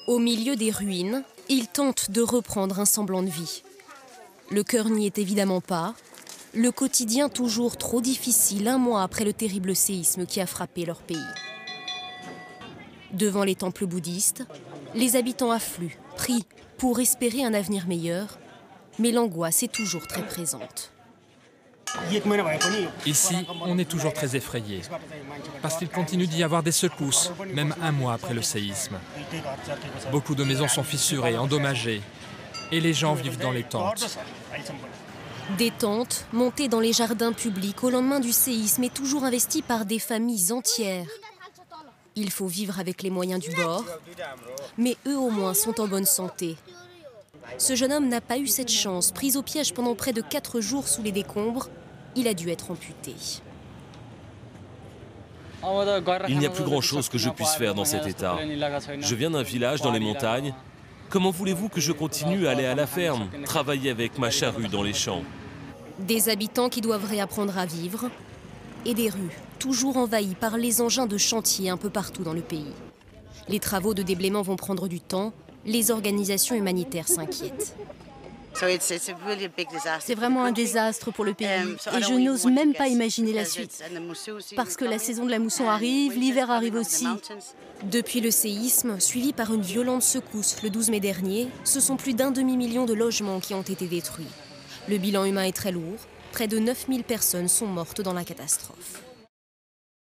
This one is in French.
Au milieu des ruines, ils tentent de reprendre un semblant de vie. Le cœur n'y est évidemment pas. Le quotidien toujours trop difficile, un mois après le terrible séisme qui a frappé leur pays. Devant les temples bouddhistes, les habitants affluent, prient pour espérer un avenir meilleur, mais l'angoisse est toujours très présente. Ici, on est toujours très effrayé, parce qu'il continue d'y avoir des secousses, même un mois après le séisme. Beaucoup de maisons sont fissurées, endommagées, et les gens vivent dans les tentes. Des tentes montées dans les jardins publics au lendemain du séisme et toujours investies par des familles entières. Il faut vivre avec les moyens du bord, mais eux au moins sont en bonne santé. Ce jeune homme n'a pas eu cette chance. Pris au piège pendant près de 4 jours sous les décombres, il a dû être amputé. Il n'y a plus grand-chose que je puisse faire dans cet état. Je viens d'un village dans les montagnes. Comment voulez-vous que je continue à aller à la ferme, travailler avec ma charrue dans les champs? Des habitants qui doivent réapprendre à vivre et des rues toujours envahies par les engins de chantier un peu partout dans le pays. Les travaux de déblaiement vont prendre du temps. Les organisations humanitaires s'inquiètent. C'est vraiment un désastre pour le pays et je n'ose même pas imaginer la suite. Parce que la saison de la mousson arrive, l'hiver arrive aussi. Depuis le séisme, suivi par une violente secousse le 12 mai dernier, ce sont plus d'1 demi-million de logements qui ont été détruits. Le bilan humain est très lourd. Près de 9000 personnes sont mortes dans la catastrophe.